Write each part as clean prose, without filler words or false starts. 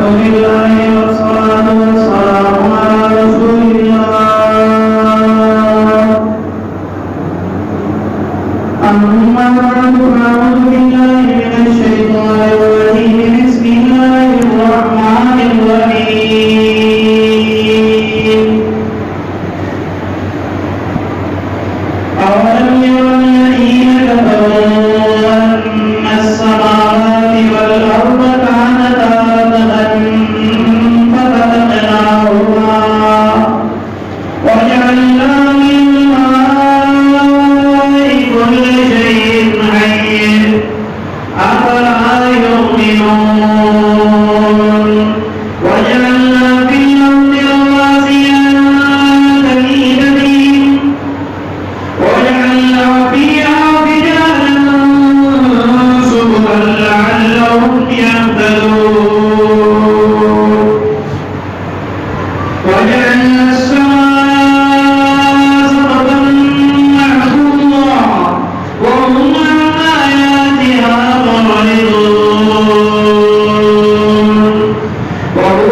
अल्हम्दुलिल्लाह वस्सलातु वस्सलामु अला रसूलिल्लाह। अम्मा बअदु अऊज़ु बिल्लाहि मिनश शैतानिर रजीम। बिस्मिल्लाहिर रहमानिर रहीम। अवलम यरल्लज़ीन कफ़रू अन्नस समावाति वल अर्द कानता रतक़न फफ़तक़नाहुमा वजअलना मिनल माइ कुल्लि शैइन हय्य अफ़ला युमिनून। वजअलना फिल अर्दि रवासिय अन तमीद बिहिम वजअलना फिहा फिजाजन सुबुलन लअल्लहुम यहतदून। वजअलना अस्समाअ सबकन महफूज़ा वहुम अन आयातिहा मुरिदून। वहुव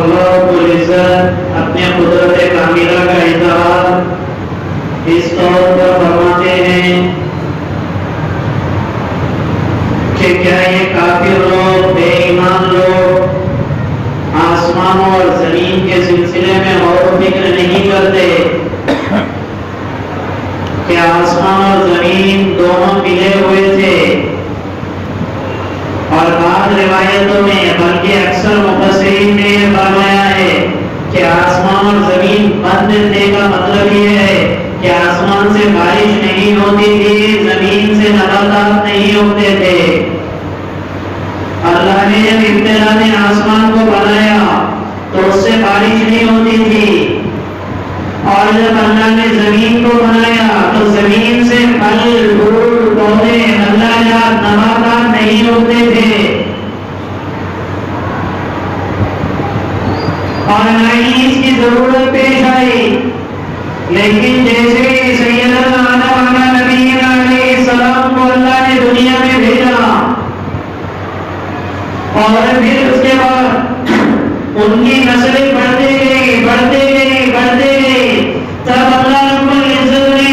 अल्लाह रब्बुल इज्जत अपने कुदरत कामिला का इज़हार इस तौर पर फरमाते हैं कि क्या ये काफिर लोग, बेईमान लोग आसमान और जमीन के सिलसिले में गौर फिक्र नहीं करते कि आसमान और जमीन दोनों मिले हुए थे। और बाद रिवायतों में बल्कि अक्सर मुफस्सिरीन ने फरमाया है कि आसमान और जमीन बंद थे का मतलब ये है कि आसमान से बारिश नहीं होती थी, जमीन से नबातात नहीं होते थे। अल्लाह ने जब इब्तिदा में आसमान को बनाया तो उससे बारिश नहीं होती थी, और जब अल्लाह ने जमीन को बनाया तो जमीन से फल फूल पौधे अल्लाह नबातात नहीं होते थे, और न ही इसकी जरूरत पेश आई। लेकिन जैसे सैयदना आदम नबीना अलैहिस्सलाम को अल्लाह ने दुनिया में भेजा और फिर उसके बाद उनकी नस्लें बढ़ते गई, तब अल्लाह रब्बुल इज्जत ने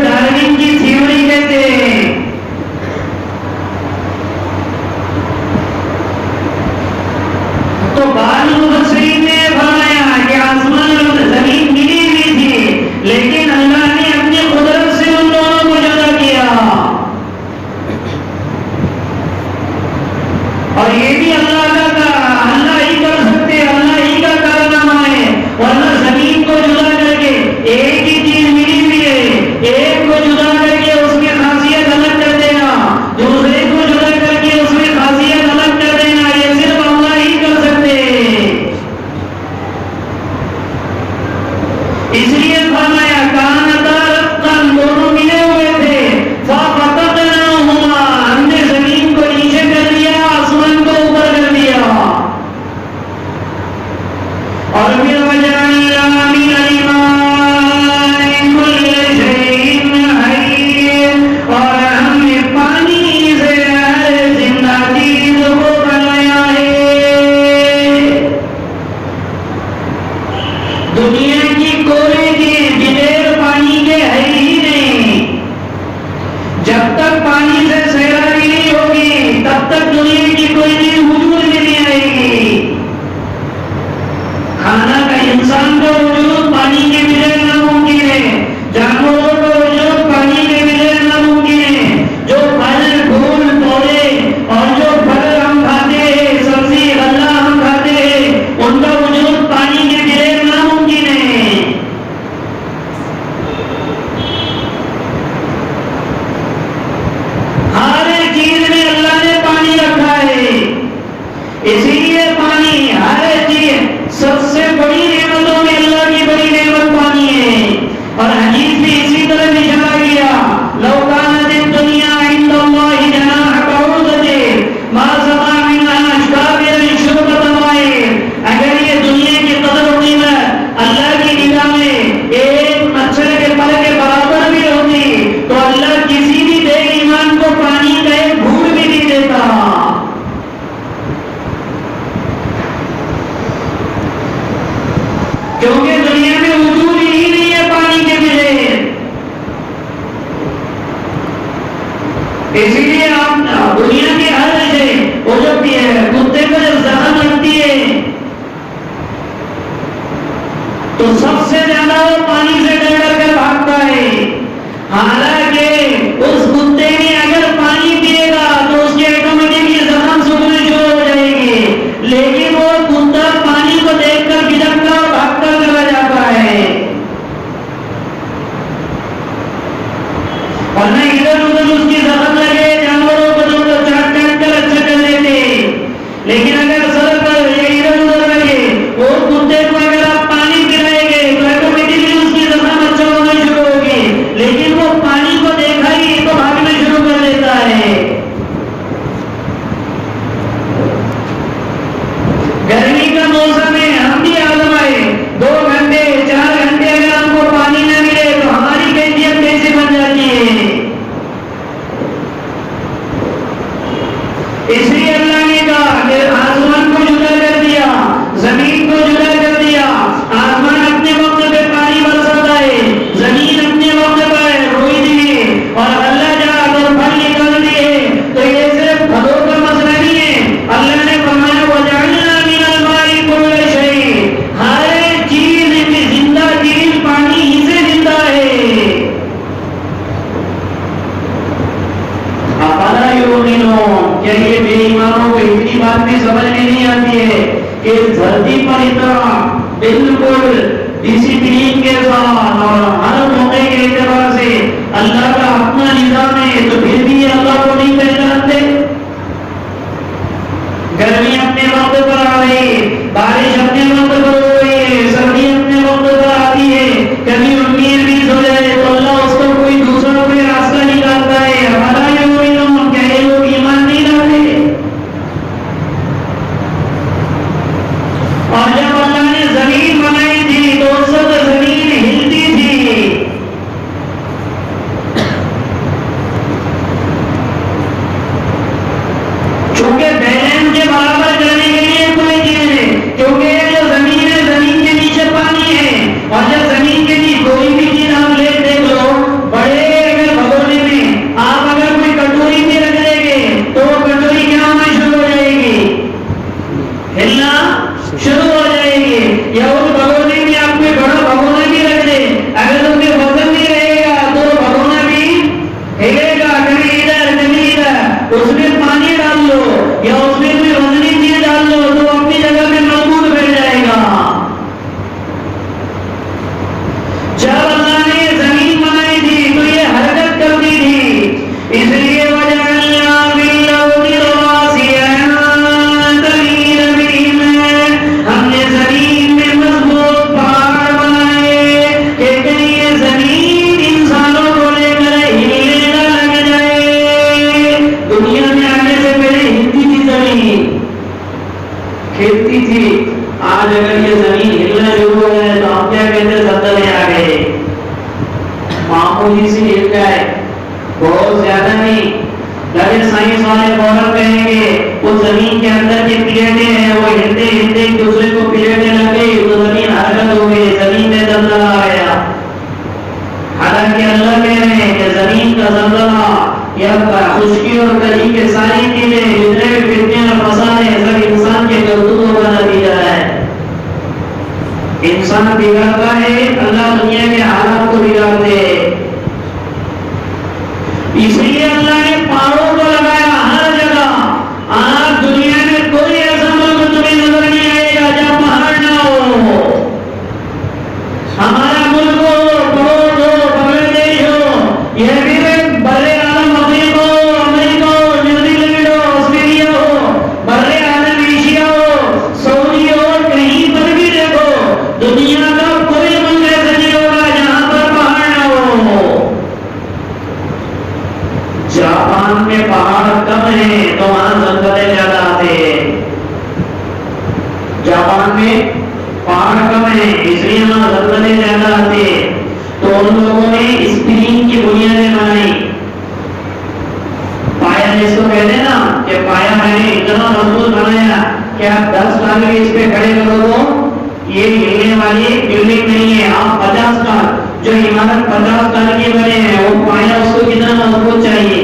डार्विन की थ्योरी कहते हैं। तो बाद मुफस्सिरीन ने फरमाया कि आसमान और जमीन मिली हुई थी, लेकिन अल्लाह ने अपनी कुदरत से उन दोनों को जुदा किया। और ये भी अल्लाह ही कर सकते, अल्लाह ही का कारनामा है। वरना जमीन को जुदा करके एक ही चीज मिली हुई है, एक को जुदा करके उसकी खासियत अलग कर देना, दूसरे को जुदा करके उसमें खासियत अलग कर देना, ये सिर्फ अल्लाह ही कर सकते हैं। इसलिए फरमाया कानता रत्तन, दोनों मिले हुए थे, फफतकनाहुमा, हमने जमीन को नीचे कर दिया, आसमान को ऊपर कर दिया। और फिर वजअलना मिनल माइ कुल्ल शैइन हय्य, और हमने पानी से हर जिंदा चीज को बनाया है। दुनिया की कोई चीज बिगैर पानी के है ही नहीं। जब तक पानी से सैरारी नहीं होगी तब तक दुनिया की कोई चीज वजूद में नहीं आएगी। खाना का इंसान का वजूद पानी के बगैर नामुमकिन है, जानवरों का वजूद पानी के बगैर नामुमकिन है। जो फल फूल पौधे और जो फल हम खाते हैं, सब्जी गल्ला हम खाते हैं, उनका वजूद पानी के बगैर नामुमकिन है। हर एक चीज में अल्लाह ने पानी रखा है, इसीलिए पानी हर चीज सबसे बड़ी नेमतों में अल्लाह की बड़ी नेमत पानी है। और हदीस में इसी तरह इशारा किया, लौ कानत दुनिया इंदल्लाहि जनाह बऊदते मा समा मिनहा अशकाबिर शुरबत माए, अगर ये दुनिया की कदर और कीमत अल्लाह की निगाह में एक मच्छर के पर के बराबर भी होती तो अल्लाह किसी भी बेईमान को पानी का एक घूंट भी नहीं देता। क्योंकि दुनिया में वजूद ही नहीं है पानी के बगैर। इसीलिए आप दुनिया के हर जगह वो जो कुत्ते को जब जख्म लगती है तो सबसे ज्यादा वो पानी से डर डर कर भागता है। हालांकि उस कुत्ते ने अगर पानी पिएगा तो उसके ऑटोमेटिकली जख्म सूखने शुरू हो जाएंगे, लेकिन वो कुत्ता पानी को देखकर बिदकता और भागता चला जाता है। और न इधर उधर उसकी जख्म लगे, जानवरों को तो चाट काट कर अच्छा कर लेते, लेकिन अगर सर पर इधर उधर लगे, वो कुत्ते को अगर आप पानी पिलाएंगे तो ऑटोमेटिकली उसकी जख्म अच्छा होना शुरू होगी, लेकिन वो पानी को देखा ही तो भागना शुरू कर देता है। गर्मी का मौसम है, हम भी आजमाए 2 घंटे 4 घंटे अगर हमको पानी न मिले तो हमारी कैफियत कैसे बन जाती है। इसलिए अल्लाह ने कहा कि आसमान को जुदा कर दिया, जमीन को जुदा कर दिया। आसमान अपने वक्त पे पानी बरसाता है, जमीन अपने वक्त पर रोई दी, और अल्लाह जहाँ अगर फल निकाल दिए तो ये सिर्फ फलों का मसला नहीं है। अल्लाह ने फरमाया वजअलना मिनल माइ कुल्ल शैइन, हर चीज में जिंदा चीज पानी ही से जिंदा है। अफला युमिनून, क्या ये बेईमानों को इतनी बात भी समझ में नहीं आती है कि धरती पर इतना बिल्कुल डिसिप्लिन के साथ और हर मौके के एतबार से अल्लाह का अपना निजाम है, तो फिर भी अल्लाह को नहीं पहचानते। गर्मी अपने वक्त पर आ रही, बारिश अपने वक्त पर हो रही है, सर्दी अपने वक्त पर आती है, कभी उम्मीद भी हो जाए तो अल्लाह उसको कोई दूसरा कोई रास्ता निकालता है। हमारा ये क्या ये लोग ईमान नहीं लाते। और जब अल्लाह ने जमीन बनाई थी तो उस वक्त जमीन हिलती थी, उसमें पानी डाल लो या उसमें कोई वजनी चीज डाल लो तो अपनी जगह में मजबूत बैठ जाएगा। जब अल्लाह ने जमीन बनाई थी तो ये हरकत करती थी, इसलिए हमने जमीन में मजबूत पहाड़ बनाए कि कहीं ये जमीन इंसानों को लेकर हिलने न लग जाए। दुनिया में आने से पहले हिलती थी जमीन, खेलती थी। आज अगर ये जमीन हिलना शुरू हो जाए तो हम क्या कहते हैं, सत्तने आ गए। मामूली सी हिल गए, बहुत ज्यादा नहीं। लगे साइंस वाले फौरन कहेंगे वो जमीन के अंदर की प्लेटें हैं वो हिलते हिलते एक दूसरे को प्लेटें लग गई तो जमीन हरकत हो गई, जमीन में दलदला आ गया। हालांकि अल्लाह कह रहे हैं कि जमीन का दलदला या खुश्की और तरी के सारी चीजें जितने भी फितने और फसाद हैं सब इंसान के करतूतों का नतीजा है। इंसान बिगड़ता है, अल्लाह दुनिया के हालात को बिगाड़ते हैं। इसलिए अल्लाह ने पहाड़ों को लगाया हर जगह। आज दुनिया में कोई ऐसा मुल्क तुम्हें नजर नहीं आएगा जहां पहाड़ ना हो। हमारा मुल्क हो, पड़ोस हो, बांग्लादेश हो, यह भी बड़े आलम अफ्रीका हो, अमेरिका हो, न्यूजीलैंड हो, ऑस्ट्रेलिया हो, बड़े आलम एशिया हो, सऊदी हो, कहीं पर भी देखो दुनिया का कोई मुल्क ऐसा नहीं होगा जहां पर पहाड़ ना हो। जापान में पहाड़ कम है तो वहां जंगलें ज्यादा आते हैं। जापान में पहाड़ कम है इसलिए वहां जंगलें ज्यादा आते हैं। तो उन लोगों ने स्प्रिंग की बुनियादें बनाई। पाया जिसको कहते हैं ना कि पाया मैंने इतना मजबूत बनाया कि आप 10 साल भी इस पे खड़े करो तो ये हिलने वाली बिल्डिंग नहीं है। आप 50 साल जो इमारत 50 साल की बने हैं वो पाया उसको कितना मजबूत चाहिए।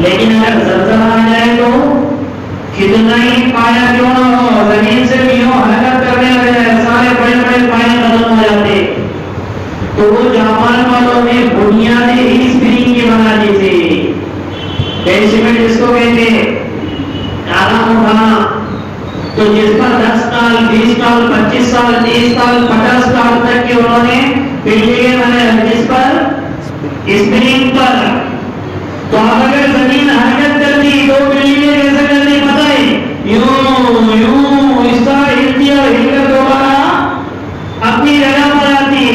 लेकिन अगर जलजला आ जाए तो कितना ही पाया क्यों ना हो, जमीन से भी हो हरकत करने लगे सारे बड़े बड़े पाए खत्म हो जाते। तो वो जापान वालों ने बुनियादें ही स्प्रिंग की बना दी थी। बेसमेंट जिसको कहते आराम उठाना, तो जिस पर 10 साल 20 साल 25 साल 30 साल 50 साल तक की उन्होंने बिल्डिंगें बनाई जिस पर स्प्रिंग पर। तो अगर जमीन हरकत करती तो बिल्डिंगें कैसे करती पता है, यूं यूं इस तरह हिलती और हिलकर दोबारा अपनी जगह पर आती।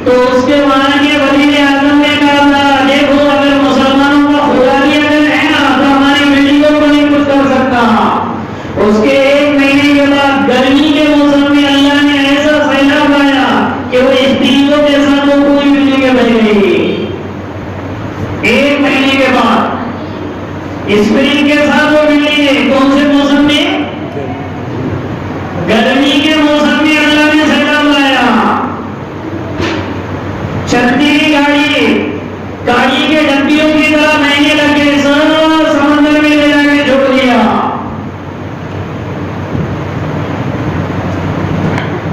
तो उसके वहां के वजीर आजम ने कहा देखो अगर मुसलमानों का खुदा भी अगर है ना तो हमारी बिल्डिंगों को नहीं कुछ कर सकता। उसके 1 महीने के बाद गर्मी के मौसम में अल्लाह ने ऐसा सैलाब आया कि वो स्त्रियों के साथ वो पूरी बिल्डिंगें बन गई। 1 महीने के बाद स्प्रिंग के साथ वो बिल्डिंगें कौन से मौसम में, गर्मी के मौसम में अल्लाह ने सैलाब लाया। चलती गाड़ी के डब्बियों की तरह महंगे लगे सब समंदर में ले जाके छोड़ दिया।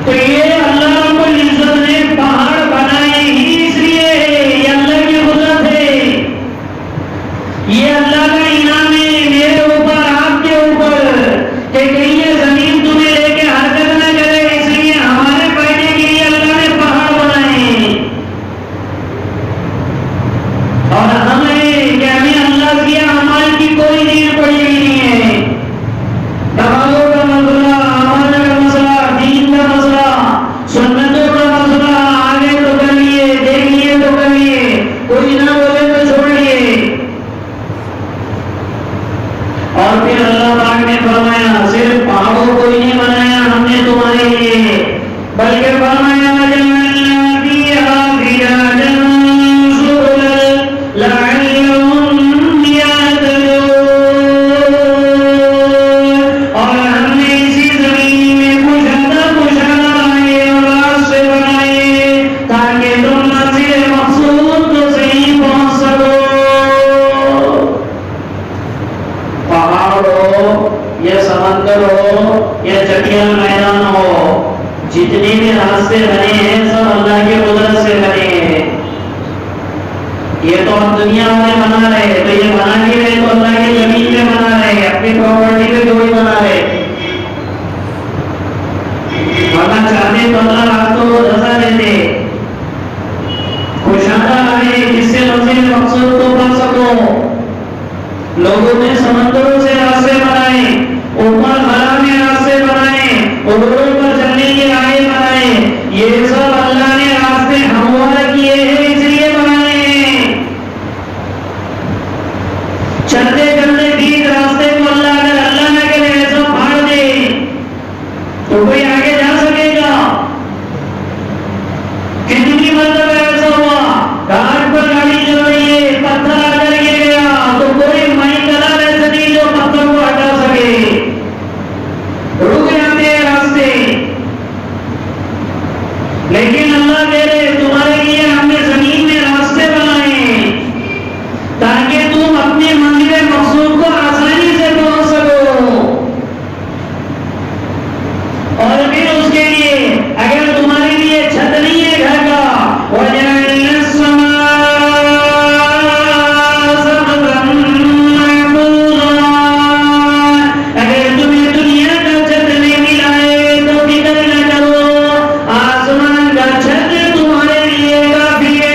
तो ये अल्लाह रब्बुल इज्जत ने पहाड़ बनाए ही इसलिए है, ये अल्लाह की कुदरत है, ये अल्लाह का इनाम है मेरे ऊपर आपके ऊपर कि कहीं ये जमीन तुम्हें लेके हरकत न करे। इसलिए हमारे फायदे के लिए अल्लाह ने पहाड़ बनाए। और हमें कि हमें अल्लाह की अमाल की कोई नीड पड़ी नहीं है। नमाजों का मसला, अमाल का मसला, दीन का मसला, सुन्नतों का मसला आगे तो कर लिए, देख लिए तो कर लिए, कोई ना बोले तो छोड़ लिए। और फिर अल्लाह पाक ने फरमाया सिर्फ पहाड़ों को ही नहीं बनाया हमने तुम्हारे लिए, बल्कि फरमाया जितने भी रास्ते बने हैं सब अल्लाह की कुदरत से बने हैं। ये तो अब दुनिया वाले बना रहे, तो ये बना नहीं रहे तो अल्लाह की जमीन में बना रहे, अपनी प्रॉपर्टी में कोई बना रहे। वरना चाहते तो अल्लाह रास्तों को धसा देते, कुशादा आए जिससे मंजिल मकसूद को पा सको। लोगों ने समंदरों से रास्ते बनाए, ऊपर हरा में रास्ते बनाए, उबरों पर चलने के राहें बनाए। ये सब अल्लाह ने रास्ते हमवार किए हैं, इसलिए बनाए हैं। चलते चलते बीच रास्ते को अल्लाह ना करे ऐसा फाड़ दे तो कोई आगे जा सकेगा? कितनी मतलब ऐसा हुआ, घाट पर गाड़ी चल रही है, पत्थर आकर गिर गया तो कोई माइकला ऐसा नहीं जो पत्थर को हटा सके, रुक जाते हैं रास्ते। लेकिन अल्लाह कह रहे तुम्हारे लिए हमने जमीन में रास्ते बनाए ताकि तुम अपने मंजिल मकसूद को आसानी से पहुंच सको। और फिर उसके लिए अगर तुम्हारे लिए छत नहीं है घर का, अगर तुम्हें दुनिया का छत नहीं मिला है तो फिक्र न करो, आसमान का छत तुम्हारे लिए काफी है।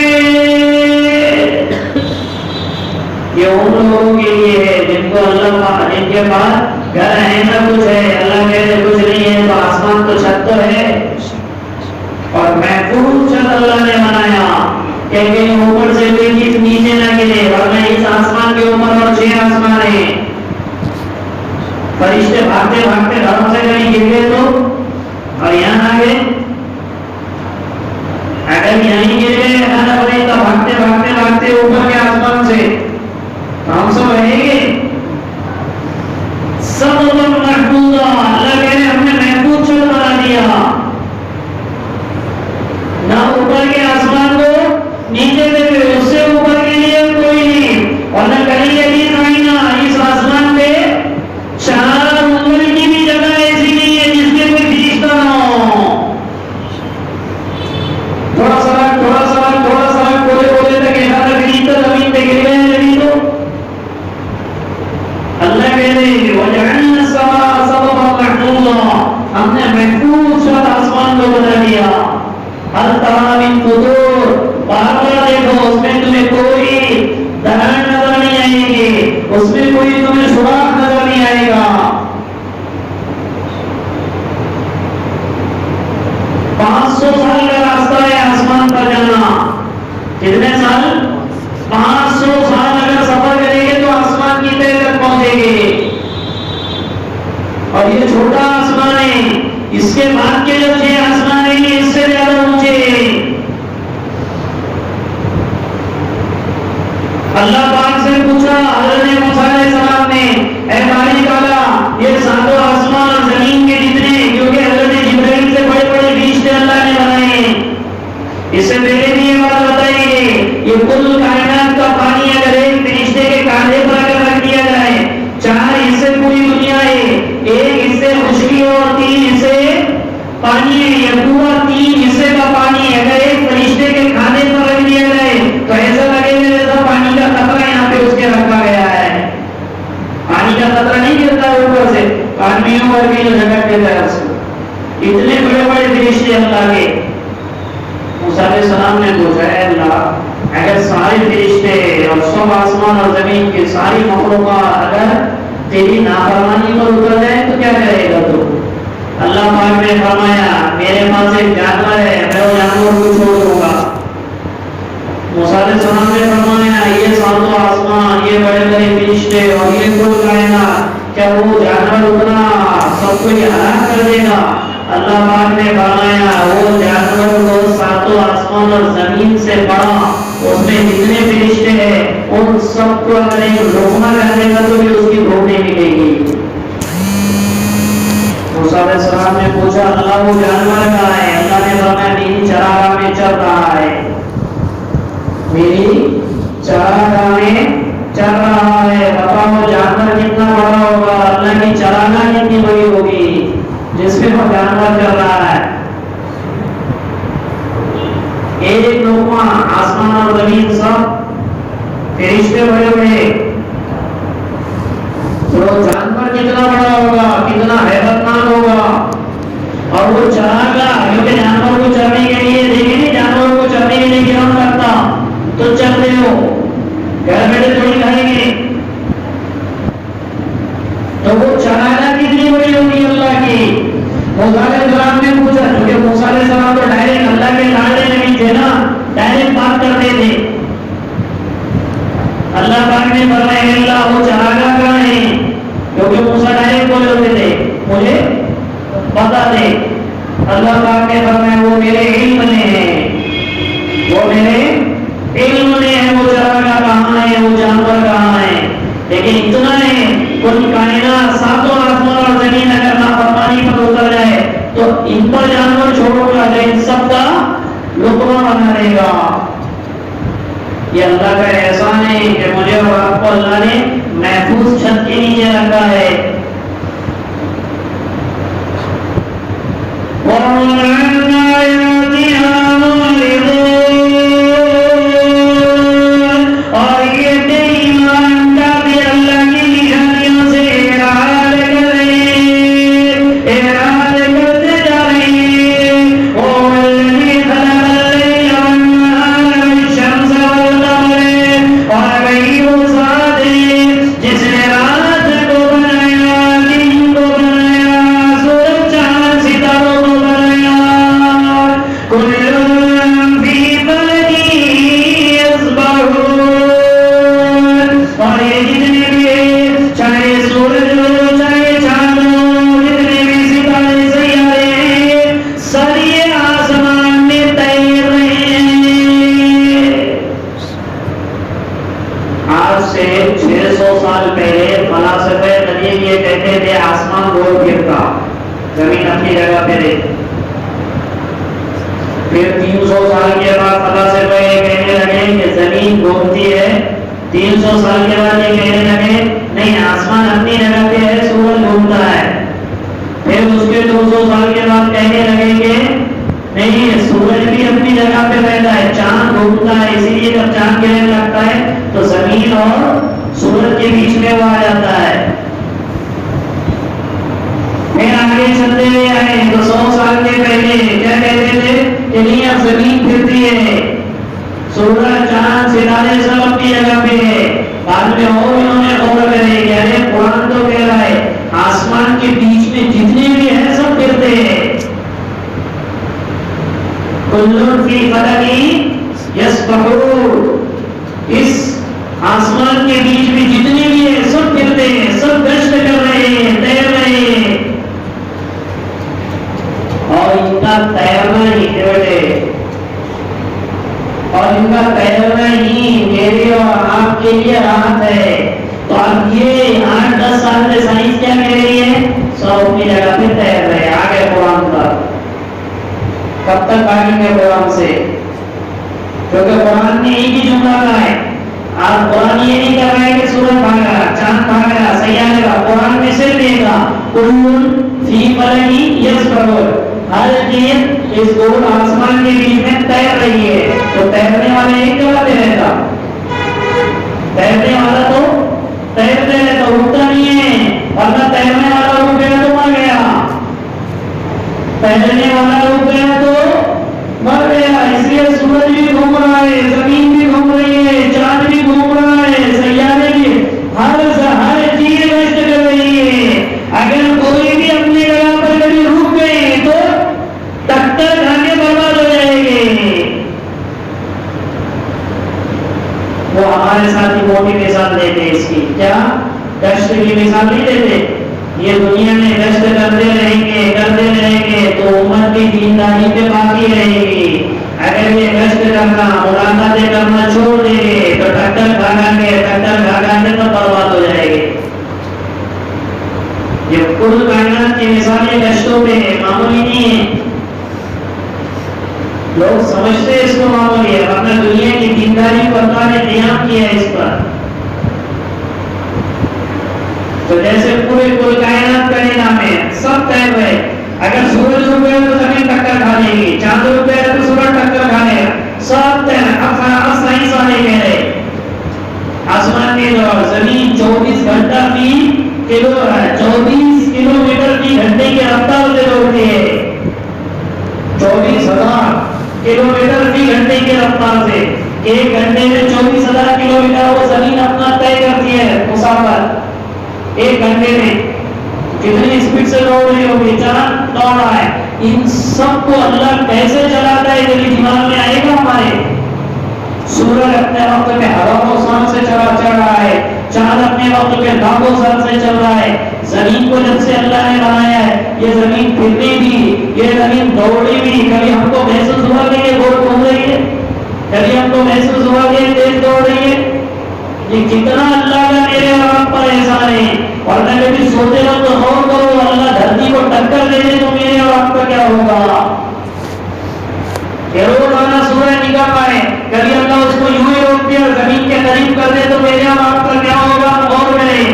ये उन लोगों के लिए है जिनको अल्लाह, जिनके पास घर है ना कुछ है, अल्लाह कहते कुछ नहीं है तो आसमान तो छत तो है। और महफूज छत अल्लाह ने बनाया क्योंकि ऊपर से कोई चीज नीचे ना गिरे, वरना इस आसमान के ऊपर और 6 आसमान है। फरिश्ते भागते भागते घरों से कहीं गिर गए तो, और यहाँ आ गए, अगर यहीं गिर गए खाना बने तो भागते भागते भागते ऊपर के आसमान से हम सब रहेंगे सब महफूज। अल्लाह कह रहे हमने महफूज छत बना दिया, ना ऊपर के आसमान को नीचे देखे, उससे ऊपर के लिए कोई नहीं। और न कहीं हदीस आई ना इस आसमान पे 4 उंगली की भी जगह ऐसी नहीं है जिसके कोई फरिश्ता ना हो। थोड़ा सड़क बोले बोले तक ऐसा फरिश्ता जमीन पे गिर गए नहीं तो अल्लाह कह रहे वजअलना समा सबबा महफूजा, हमने महफूज आसमान को बना दिया। हर तरह मिन फुतूर, बार-बार देखो उसमें तुम्हें कोई दरार नजर नहीं आएगी, उसमें कोई तुम्हें सुराख नजर नहीं आएगा। 500 साल का रास्ता है आसमान पर जाना। कितने साल? 500 साल अगर सफर करेंगे तो आसमान की तह तक पहुंचेंगे। और ये छोटा आसमान है, इसके बाद के जो 6 आसमान है ये इससे ज्यादा ऊंचे हैं। अल्लाह पाक से पूछा हज़रत मूसा अलैहिस्सलाम ने, ऐ बारी ताला ये 7 आसमान और जमीन के जितने, क्योंकि हज़रत जिब्राइल से बड़े बड़े रिश्ते अल्लाह ने बनाए। इससे पहले भी ये बात बताई है, ये कुल कायनात का पानी अगर एक फरिश्ते के कांधे पर अगर रख दिया जाए, 4 हिस्से पूरी दुनिया है, 1 हिस्से खुशकी और 3 हिस्से पानी है, ये पूरा 3 हिस्से का पानी अगर एक फरिश्ते के खाने पर रख दिया जाए तो ऐसा लगेगा जैसा पानी का कतरा यहाँ पे उसके रखा गया है। पानी का कतरा नहीं गिरता है ऊपर से, आदमियों पर भी झटक देता है उसको। इतने बड़े बड़े फरिश्ते अल्लाह के। मूसा अलैहिस्सलाम ने पूछा, अल्लाह अगर सारे फरिश्ते और सब आसमान और जमीन की सारी मखलूकात अगर तेरी नाफरमानी पर उतर जाए तो क्या करेगा तू? अल्लाह पाक ने फरमाया मेरे पास एक जानवर है, मैं वो जानवर को छोड़ दूंगा। मूसा अलैहिस्सलाम ने फरमाया ये 7 आसमान, ये बड़े बड़े फरिश्ते और ये कुल कायनात, क्या वो जानवर उतना सबको हलाक कर देगा? अल्लाह पाक ने फरमाया वो जानवर को 7 आसमान और जमीन से बड़ा, उसमें जितने फरिश्ते हैं उन सबको अगर एक लोकमा कर देगा तो भी उसकी भूख नहीं मिलेगी। मूसा अलैहिस्सलाम ने पूछा अल्लाह वो जानवर कहाँ है? अल्लाह ने फरमाया मेरी चरागाह में चल रहा है, मेरी चरागाह में चल रहा है। बताओ जानवर कितना बड़ा होगा, अल्लाह की चरागाह कितनी बड़ी होगी जिसमें वो जानवर चल रहा है। एक लोकमा आसमान और जमीन सब फरिश्ते बड़े बड़े, तो जानवर कितना बड़ा होगा, कितना हैबतनाक होगा। और वो चरागा, क्योंकि जानवर को चरने के लिए देखे नहीं, जानवर को चरने के लिए क्यों करता, तो चलते हो घर बैठे थोड़ी खाएंगे। तो वो चरागा कितनी बड़ी होगी अल्लाह की। मूसा अलैहिस्सलाम ने पूछा, क्योंकि मूसा अलैहिस्सलाम तो डायरेक्ट अल्लाह के लाडले नहीं थे ना, डायरेक्ट बात करते थे। अल्लाह पाक ने फरमाया अल्लाह वो चरागा कहाँ है, क्योंकि मूसा डायरेक्ट बोले होते थे मुझे बता दे। अल्लाह पाक ने फरमाया वो मेरे इल्म में है, वो मेरे इल्म में है, वो चरागा कहाँ है, वो जानवर कहाँ है। लेकिन इतना है, कुल कायनात सातों आसमान और जमीन अगर नाफरमानी पर उतर जाए तो इन पर जानवर छोड़ोगे, अगर इन सब का लुकमा बना रहेगा। ये अल्लाह का एहसान है कि मुझे और आपको अल्लाह ने महफूज छत के नीचे रखा है। और ये बेईमान का भी अल्लाह की निशानियों से इराद कर रहे हैं, इराद करते जा रहे हैं। और वही वो साथ है जिसने रात को बनाया, दिन को बनाया, सूरज चांद सितारों को बनाया। कुल्लुन फी फलकी यस्बहून। और ये जितने भी है, चाहे सूरज हो, चाहे चांद हो, जितने भी सितारे सैयारे हैं, सब ये आसमान में तैर रहे हैं। आज से 600 साल पहले फलसफे कदीम ये कहते थे आसमान गोल फिरता, जमीन अपनी जगह पे रहे। फिर 300 साल के बाद फलसफे ये कहने लगे कि जमीन घूमती है। 300 साल के बाद ये कहने लगे नहीं, आसमान अपनी जगह पे है, सूरज घूमता है। फिर उसके 200 साल के बाद कहने लगे कि नहीं, सूरज भी अपनी जगह पे रहता है, चांद घूमता है, इसीलिए जब चांद गिरने लगता है तो जमीन और सूरज के बीच में वो आ जाता है। फिर आगे चलते हुए आए तो 100 साल के पहले क्या कहते थे कि नहीं, अब जमीन फिरती है, सूरज चांद सितारे सब अपनी जगह पे है। बाद में और इन्होंने गौर करे कि अरे कुरान तो कह रहा है आसमान के बीच में जितने भी है सब फिरते हैं। कुल्लुन फी फलकी यस्बहून। इस आसमान के बीच में जितने भी है सब फिरते हैं, सब गश्त कर रहे हैं, तैर रहे हैं। और इनका तैरना ही बेटे, और इनका तैरना ही मेरे और आपके लिए राहत है। तो अब ये 8-10 साल से साइंस क्या कह रही है, सब अपनी जगह पे तैर रहे हैं। आगे कुरान तक कब तक भागेंगे कुरान से, क्योंकि कुरान ने एक ही जुमला कहा है। आप कुरान ये नहीं कर रहे कि सूरज भागा, चांद भागा, सैयारे का, कुरान में सिर्फ देगा कुल्लुन फी फलकी यस्बहून। हर चीज इस गोल आसमान के बीच में तैर रही है। तो तैरने वाला एक जगह पे रहता, तैरने वाला तो तैरते रहता, उड़ता नहीं है। वरना तैरने वाला रुक गया तो मर गया, तैरने वाला रुक गया तो मर गया। इसलिए सूरज भी घूम रहा है, जमीन भी घूम रही है, चांद भी घूम रहा है, सैयारे भी, हर चीज नष्ट कर रही है। अगर कोई भी अपनी जगह पर कभी रुक गए तो टक्कर खाने बर्बाद हो जाएंगे। वो हमारे साथ ही मोटी मिसाल देते हैं इसकी, क्या कष्ट की मिसाल नहीं देते। ये दुनिया में कष्ट करते रहेंगे तो उम्मत की दीनदारी पे बाकी रहेगी। अगर ये कष्ट करना, मुलाकातें करना छोड़ देंगे तो टक्कर खाने तो बर्बाद हो जाएंगे। ये कुल कायनात की मिसालें कष्टों पे मामूली नहीं है। लोग समझते हैं इसको मामूली है, वरना दुनिया की दीनदारी को अल्लाह ने ध्यान किया है इस पर। तो जैसे पूरे कुल कायनात का निजाम है, सब तैर रहे। अगर सूरज रुक गया तो जमीन टक्कर खा लेगी, चांद रुक गया तो सूरज टक्कर खा लेगा, सब तैर। अब साइंस वाले कह रहे जमीन 24 घंटा की 24 किलोमीटर की घंटे की रफ्तार से दौड़ती है। 24,000 किलोमीटर की घंटे की रफ्तार से, एक घंटे में 24,000 किलोमीटर वो जमीन अपना तय करती है। मुसाफिर एक घंटे में कितनी स्पीड से दौड़ रही होगी, चांद दौड़ रहा है। इन सबको अल्लाह कैसे चलाता है, यदि दिमाग में आएगा हमारे। सूरज अपने वक्त में हजारों साल से चल रहा है, चांद अपने वक्त में लाखों साल से चल रहा है। जमीन को जब से अल्लाह ने बनाया है, ये जमीन फिरने भी, ये जमीन दौड़ी भी। कभी हमको महसूस हुआ कि ये गोल घूम रही है? कभी हमको महसूस हुआ कि तेज दौड़ रही है? ये कितना अल्लाह का मेरे और आप पर एहसान है। और मैं कभी सोचे रहो तो गौर करो, अल्लाह धरती को टक्कर दे दे तो मेरे और आपका क्या होगा? रोजाना सूरज निकल पाए, कभी अल्लाह उसको यूं ही रोक दिया, जमीन के करीब कर दे तो मेरे और आपका क्या होगा? गौर करें।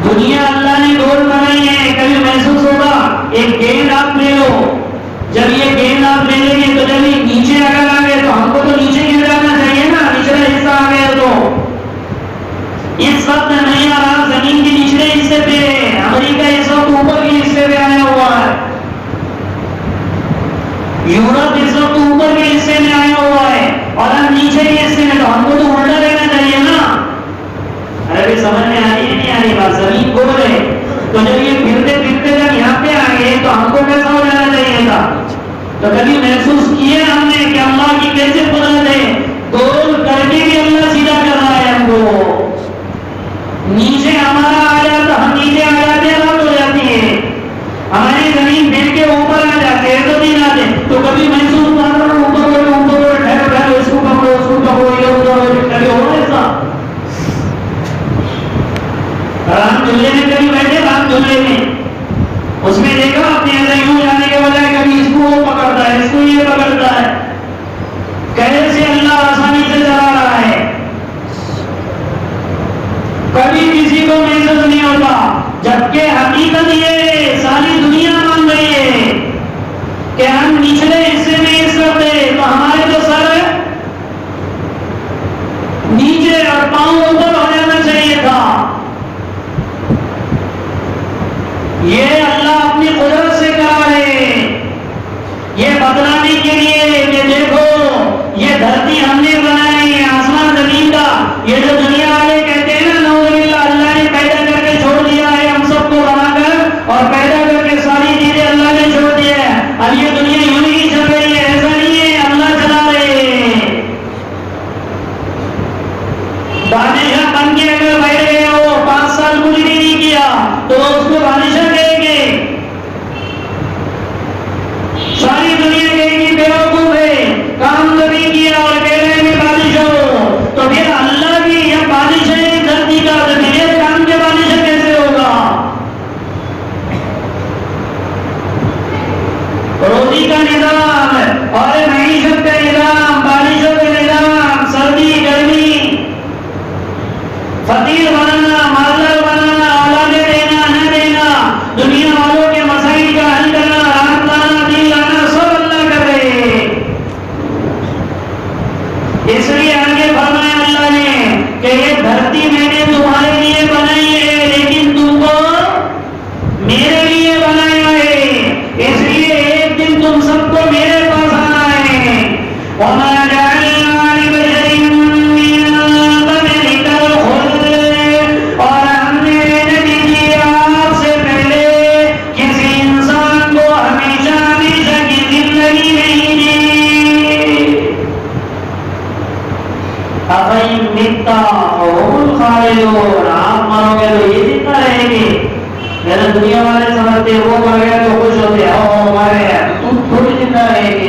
दुनिया अल्लाह ने गोल बनाई है, कभी महसूस होगा? एक गेंद आप ले लो, जब ये गेंद आप ले लेंगे तो जब ये नीचे अगर आ गए तो हमको तो नीचे गिर जाना चाहिए ना, निचला हिस्सा आ गया तो। इस वक्त नहीं आ रहा, जमीन के निचले हिस्से पे, अमेरिका इस वक्त ऊपर के हिस्से पे आया हुआ है, यूरोप इस वक्त ऊपर के हिस्से में आया हुआ है, और हम नीचे के हिस्से में। तो हमको तो उल्टा रहना चाहिए ना। अरे समझ में आ रही है नहीं आ रही बात? जमीन गोल है, तो जब ये फिरते फिरते जब यहाँ पे आ गए तो हमको कैसा हो जाना चाहिए था? तो कभी महसूस किए हमने कि अल्लाह की कैसे कुदरत है, गोल करके भी अल्लाह सीधा कर रहा है हमको। नीचे हमारा आ जाता, हम नीचे आ जाते हैं, रात हो जाती है। हमारी जमीन फिर के ऊपर आ जाते हैं तो नहीं आते। तो कभी महसूस ऊपर ठहर इसको पकड़ो, उसको पकड़ो, ये उधर कभी हो ऐसा? राम झूले में कभी बैठे? राम झूले में उसमें देखा अपने अंदर यूं जाने के बजाय कभी इसको वो पकड़ता है, इसको ये पकड़ता है। कैसे अल्लाह आसानी से चला रहा है, कभी किसी को महसूस नहीं होता। जबकि हकीकत ये सारी दुनिया मान रही है कि हम निचले हिस्से में इस करते तो हमारे तो सर नीचे और पांव ऊपर हो जाना चाहिए था। ये अल्लाह अपनी कुदरत से करा रहे, ये बतलाने के लिए कि देखो ये धरती हमने बनाई है, आसमान जमीन का। ये जो दुनिया वाले कहते हैं ना, नौजुबिल्लाह, अल्लाह ने पैदा करके छोड़ दिया है हम सबको बनाकर, और पैदा करके सारी चीजें अल्लाह ने छोड़ दिया है। अब ये दुनिया यूं ही चल रही है, ऐसा नहीं है, अल्लाह चला रहे हैं। बादशाह बन के अगर बैठ गए हो, 5 साल कुछ भी नहीं किया तो उसको बादशाह कहेंगे, सारी दुनिया कहेगी बेवकूफ है, काम नहीं किया और कह रहे हैं बादशाह हो। तो फिर अल्लाह की या बादशाह धरती का जमीन काम के बादशाह कैसे होगा? रोटी का निजाम और मईशत का निजाम, बारिशों का निजाम, सर्दी गर्मी, फकीर बनाना, मालदार बनाना, औलादे देना न देना, दुनिया वालों के मसाइल का हल करना, राहत लाना, दिन लाना, सब अल्लाह कर रहे हैं। इसलिए आगे फरमाया अल्लाह ने कि ये धरती मैंने तुम्हारे लिए बनाई है, लेकिन तुमको मेरे लिए बनाया है, इसलिए एक दिन तुम सबको मेरे पास आना है। और हमने नहीं दिया आपसे पहले किसी इंसान को हमेशा हमेशा की जिंदगी नहीं दी। आप मरोगे तो ये जिंदा रहेंगे। दुनिया वाले समझते वो मर गया तो खुश होते, मर गया, तुम थोड़ी जिंदा रहेंगे।